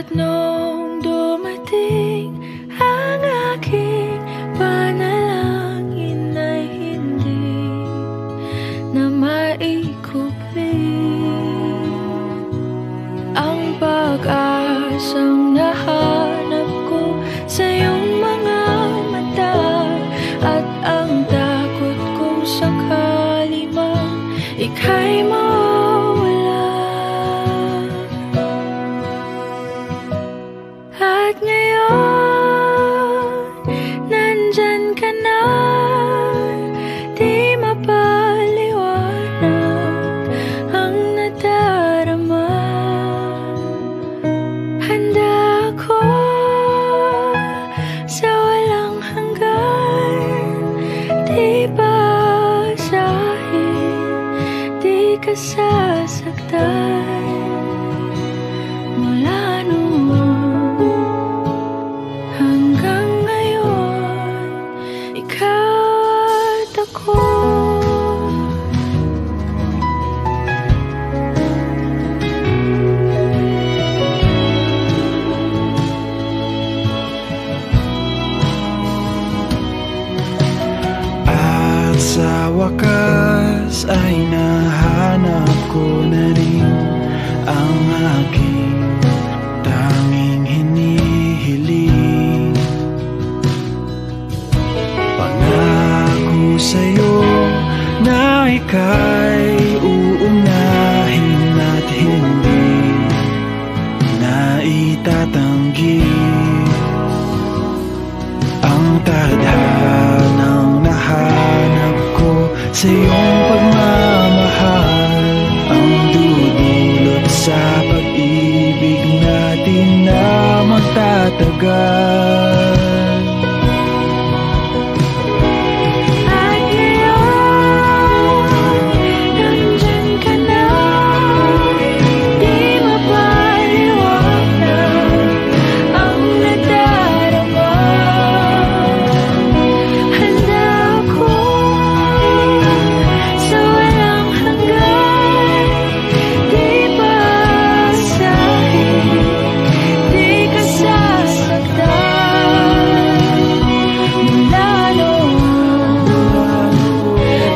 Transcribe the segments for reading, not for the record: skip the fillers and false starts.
At nung dumating ang aking panalangin ay hindi na maikupli ang pag-asang nahanap ko sa iyong mga mata, at ang takot kong sakali man ika'y mawala. At ngayon, nandyan ka na, di mapaliwanag ang nadarama. Handa ako sa walang hanggan, di basahin, di ka sasaktan. Mula noon hanggang ngayon, ikaw at ako. At sa wakas ay nahanap ko na rin ang aking tanging hinihiling. Pangako sa'yo na ika'y uunahin at hindi na itatanggi ang tadhanang nahanap ko sa iyong pagmamahal, ang dudulot sa pag-ibig natin na magtatagal. At ngayon, nandyan ka na, di mapaliwanag ang nadarama. Handa ako sa walang hanggan, di basahin, di ka sasaktan. Mula noon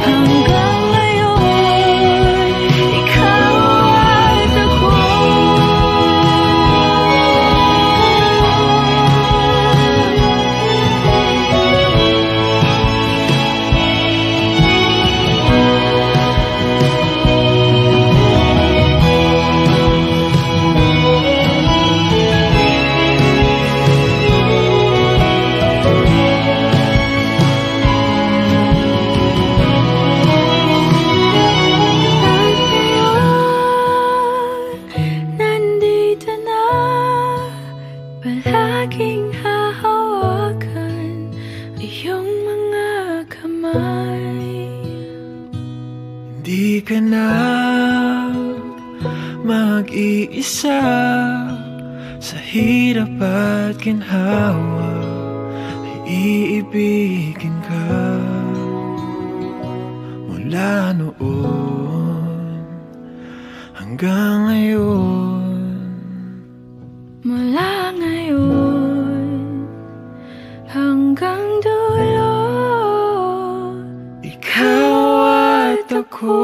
hanggang ngayon, ikaw at ako. Nandito na, palaging hahawakan iyong mga kamay. Di ka na mag-iisa sa hirap at ginhawa, ay iibigin ka. Mula noon hanggang ngayon, Mula ngayon hanggang dulo, ikaw at ako.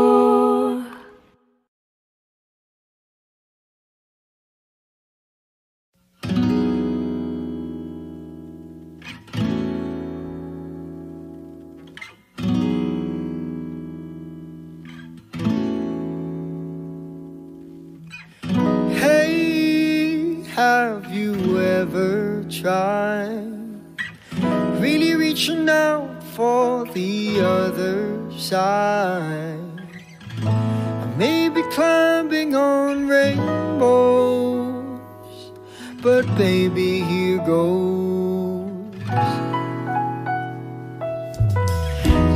Hey, have you ever tried really reaching out for the other side? I may be climbing on rainbows, but baby, here goes.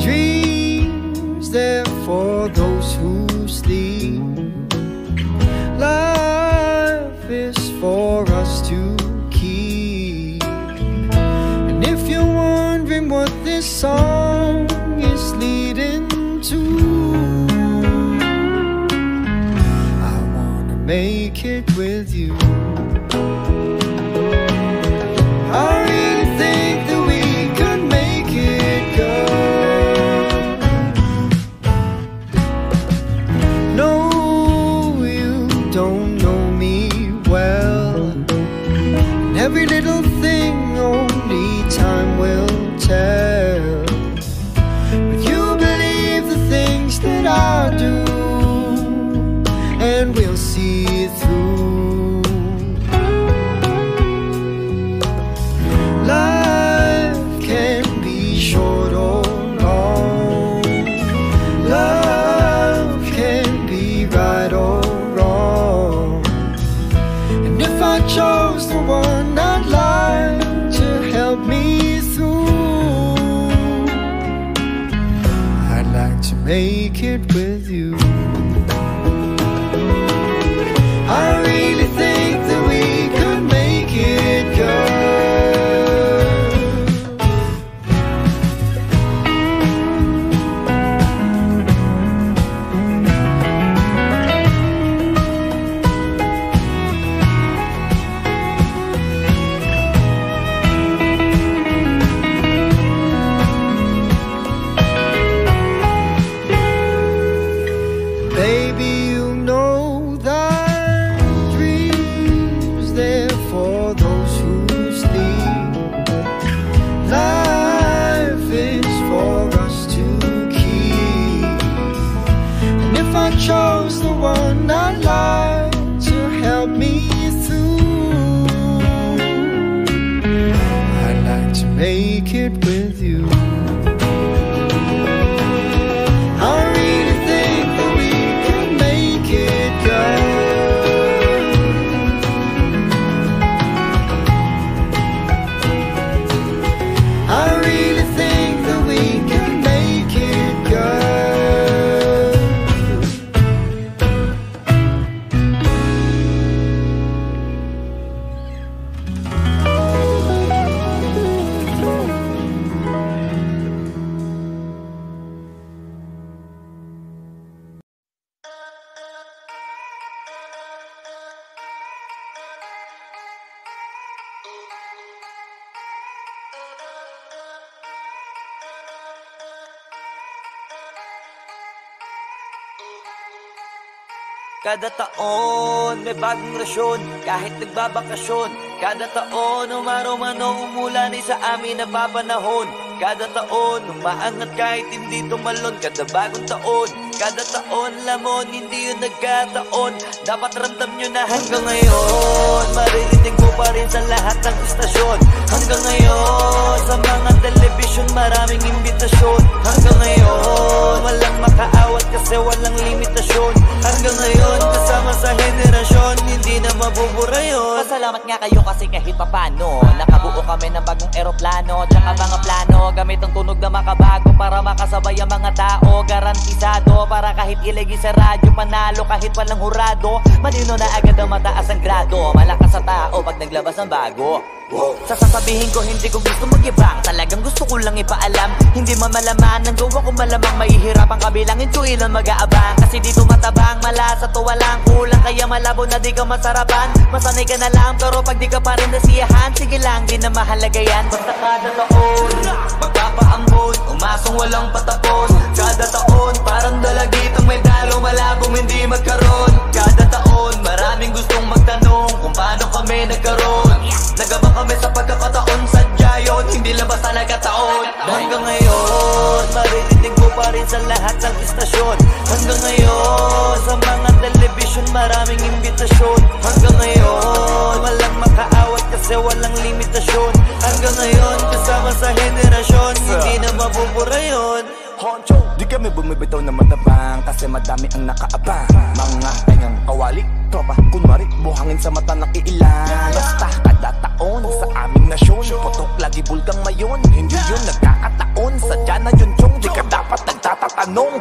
Dreams there for those who sleep. Life is for us to keep. And if you're wondering what this song is leading to, I wanna make it with you. one I'd like to help me through. I'd like to make it with you. I really think that we could make it, girl. Chose the one I'd like to help me through. I'd like to make it with you. I really think that we can make it, girl. I really think that we can make it, girl. Kada taon may bagong rasyon, kahit nagbabakasyon. Kada taon umaraw man o umulan, sa amin na papanahon. Kada taon umaangat kahit hindi tumalon. Kada bagong taon, kada taon lamon, hindi yun nagkataon. Dapat ramdam nyo na hanggang ngayon maririnig mo pa rin sa lahat ng istasyon. Hanggang ngayon sa mga television maraming imbitasyon. Hanggang ngayon walang makaawat kasi walang limitasyon. Hanggang ngayon kasama sa henerasyon, hindi na mabubura yun. Pasalamat nga kayo kasi kahit papano nakabuo kami ng bagong eroplano, tsaka mga plano gamit ang tunog na makabago para makasabay ang mga tao. Garantisado para kahit ilagay sa radyo, panalo kahit walang hurado. Malino na agad ang mataas ang grado, malakas sa tao pag naglabas ng bago. Sasasabihin ko hindi ko gusto mag-ibang, talagang gusto ko lang ipaalam. Hindi mamalaman, ang gawa ko malamang mahihirapang kabilangin ko ilang mag-aabang. Kasi dito matabang, malas at walang kulang, kaya malabo na di ka masarapan. Masanay ka na lang pero pag di ka pa rin nasiyahan, sige lang, di na mahalaga yan. Basta kada taon magpapaambon, umasong walang patapos. Kada taon parang dalagitang may dalo, malabong hindi magkaroon. Kada taon maraming gustong magtanong kung paano kami nagkaroon. Nagabang kami sa pagkakataon, sadya yun, hindi lang basta nagkataon. Hanggang ngayon maririnig mo pa rin sa lahat ng istasyon. Hanggang ngayon sa mga television maraming imbitasyon. Hanggang ngayon walang makaawat kasi walang limitasyon. Hanggang ngayon kasama sa henerasyon, hindi na mabubura yun. Honcho, di kami bumibitaw na matabang kasi madami ang nakaabang. Mga tangang kawali, tropa, kunwari, buhangin sa mata ng iilan. Basta kada taon sa aming nasyon, putok lagi bulgang mayon. Hindi yun nagkakataon, sadya na yun chong, di ka dapat nagtatatanong.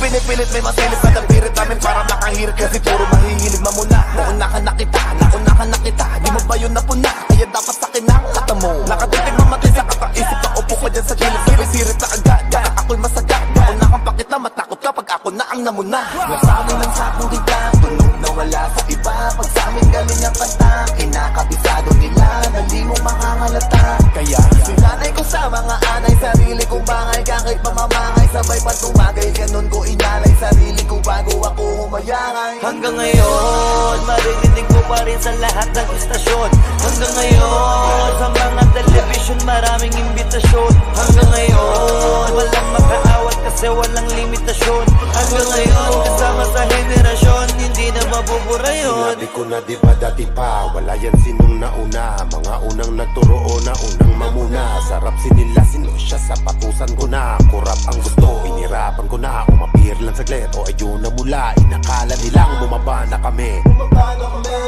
Pinipilit may masilip na napirit namin para makahirit kasi puro mahihilig mamuna. Nauna ka na kita, di mo ba yun napuna? Kaya dapat sakin ang kata mo. Nakatitig mamatay sa kakaisip na upo ka dyan sa kilid. Sabay-sirit na agad, kaya ako'y masagat. Nauna kang pakit na matakot kapag ako na ang namuna. Nasabi ng sakong diga, tunog na wala sa iba. Pag sa amin galing ang kanta, kinakabisado nila, dali mong makakalata. Kaya sinanay ko sa mga anay, sarili kong bangay, kahit mamamangay, sabay pa tumagay, ganun ko inalay sarili ko bago ako humayangay. Hanggang ngayon maririnig mo pa rin sa lahat ng istasyon. Hanggang ngayon sa mga television maraming imbitasyon. Hanggang ngayon walang makaawat kasi walang limitasyon. Hanggang ngayon kasama sa henerasyon, hindi na mabubura yun. Sinabi ko na diba dati pa, wala yan sinong nauna. Mga unang nagturo o na unang mamuna. Sarap sinila sino siya sa patusan ko na. Kurap ang gusto, inirapan ko na. Umapir lang saglit o ayun na mula. Inakala nilang bumaba na kami,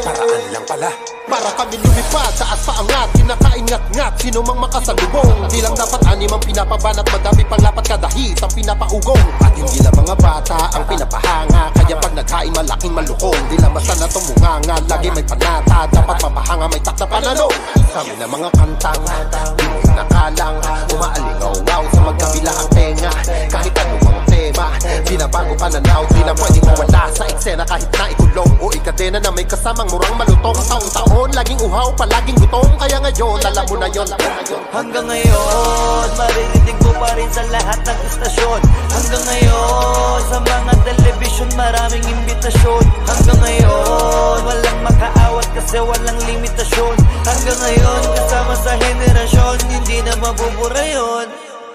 paraan lang pala. Para kami lumipad, taas paangat, kinakain ngat-ngat, sino mang makasalubong. Di lang dapat animang pinapabanat, madami pang lapat kada hit ang pinapaugong. At hindi lang mga bata ang pinapahanga, kaya pag nagkain malaking malukong. Di lang basta na tumunganga, lagi may panata, dapat mapahanga, may takta panalo. Kami na mga kantang, hindi nakalang, umaalingaw-ngaw sa magkabila ang tenga. Kahit anong mga tema, binabago pananaw, di na pwedeng mawala sa eksena. Kahit na ikulong o ikadena na may kasamang murang malutong. Taon-taon, laging uhaw, palaging gutom. Kaya ngayon, alam mo na yun. Hanggang ngayon, maririnig mo pa rin sa lahat ng istasyon. Hanggang ngayon, sa mga telebisyon, maraming imbitasyon. Hanggang ngayon, walang makaawat kasi walang limitasyon. Hanggang ngayon, kasama sa henerasyon, hindi na mabubura yun.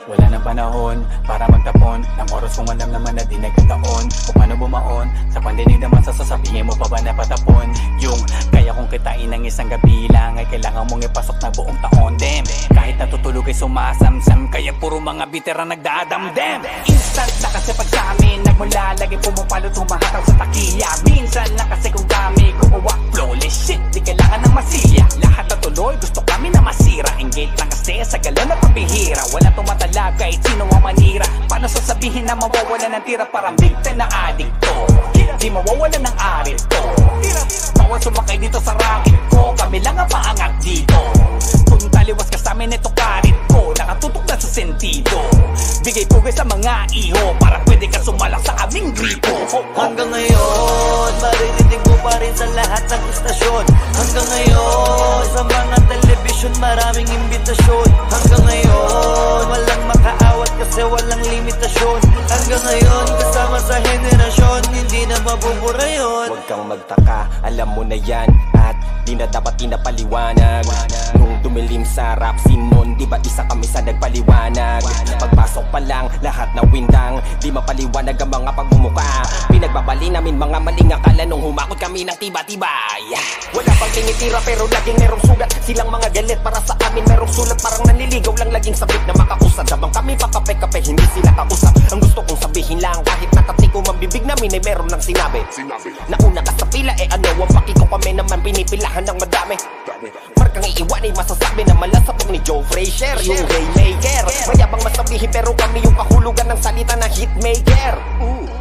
Wala nang panahon para magtapon ng oras kung alam naman na di nagkataon. Kung paano bumaon sa pandinig naman sa sasabihin mo pa ba na patapon. Yung kaya kung kitain ng isang gabi lang ay kailangan mong ipasok na buong taon. Damn, kahit natutulog ay sumasamsam, kaya puro mga bitera nagdadamdam. Instant na kasi pag sa amin nagmula lagi pumapalo tumahataw sa takiya. Minsan na kasi kung kami gumawa flawless shit, di kailangan ng masilya. Lahat na tuloy gusto kami na masira. Engage lang kasi sa galaw na pabihira. Wala tumatala kahit sino ang manira. Paano sasabihin na mawawala ng tira? Parang bigta na adikto, di mawawala ng arit ko. Bawal sumakay dito sa racket ko, kami lang ang paangat dito. Kung taliwas ka sa amin ito karit ko, nakatutok na sa sentido. Bigay pugay sa mga iho para pwede ka sumalak sa aming gripo. Hanggang ngayon, maririnig mo pa rin sa lahat ng istasyon. Hanggang ngayon, sa mga telebisyon, maraming imbitasyon. Hanggang ngayon, walang makaawat kasi walang limitasyon. Hanggang ngayon, kasama sa henerasyon, hindi na mabubura yun. Huwag kang magtaka, alam mo na yan, at di na dapat pinapaliwanag. Nung dumilim sa rap scene nun, di ba isa kami sa nagpaliwanag? Pagpasok pa lang, lahat na windang, di mapaliwanag ang mga pagmumuka. Pinagbabali namin mga maling akala nung humakot kami ng tiba-tibay. Wala pang tinitira pero laging merong sugat. Silang mga galit para sa amin merong sulat. Parang naniligaw lang laging sabik na makausap. Sabang kami pakape-kape, hindi sila kausap. Ang gusto kong sabihin lang, kahit nakatiko ang bibig namin ay meron ng sinabi. Nauna ka sa pila, ano ang paki ko, kami naman pinipilahan ng madami. Markang iiwan ay masasabi na malasapog ni Joe Frazier, yung Raymaker. Mayabang masabihin pero kami yung kahulugan ng salita na hitmaker.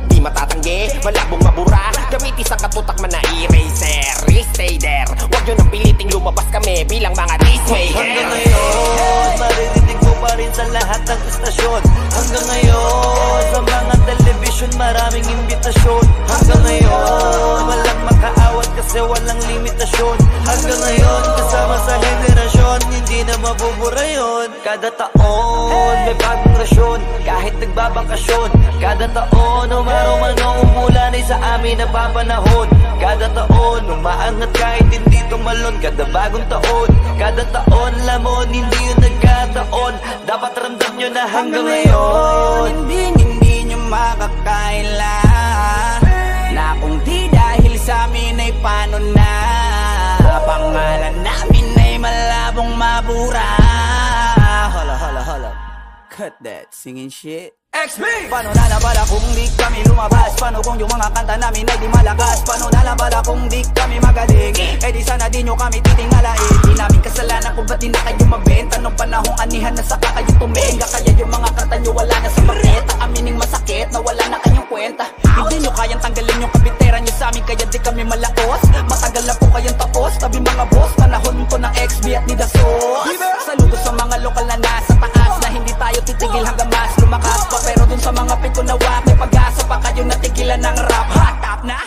Di matatanggi, malabong mabura, gamit isang katutak man na eraser. Stay there, huwag yun ang piliting lumabas kami bilang mga dismaker. Hanggang ngayon, maririnig mo pa rin sa lahat ng istasyon. Hanggang ngayon, sa mga telebisyon, maraming imbitasyon. Hanggang ngayon, walang makaawat kasi walang limitasyon. Hanggang ngayon, kasama sa henerasyon, hindi na mabubura yun. Kada taon, may bagong rasyon, kahit nagbabakasyon. Kada taon, umaro-mano umulan ay sa amin napapanahon. Kada taon, umaangat kahit hindi tumalon. Kada bagong taon, kada taon, lamon, hindi yun nagkataon. Dapat ramdam nyo na hanggang ngayon, hindi nyo makakaila na kung di dahil sa amin ay paano na. Pangalan namin ay malabong mabura. Hala, cut that singing shit. XB! Paano nalabala kung di kami lumabas? Paano kung yung mga kanta namin ay di malakas? Paano nalabala kung di kami magaling? Eh di sana di nyo kami titingalain. Di namin kasalanan kung ba't di na kayo mabenta. Nung panahong anihan na saka kayo tumenga. Kaya yung mga kanta nyo wala na sa paketa. Amining masakit na wala na kayong kwenta. Hindi nyo kayang tanggalin yung kapitera nyo sa amin, kaya di kami malaos. Matagal na po kayong tapos, tabi mga boss. Panahon to ng XB at ni The Sauce. Saludo sa mga lokal na nasa taas, na hindi tayo titigil hanggang mas lumakas pa. Pero dun sa mga pito na wak, may pag-asa pa kayo natigilan ng rap. Hot top na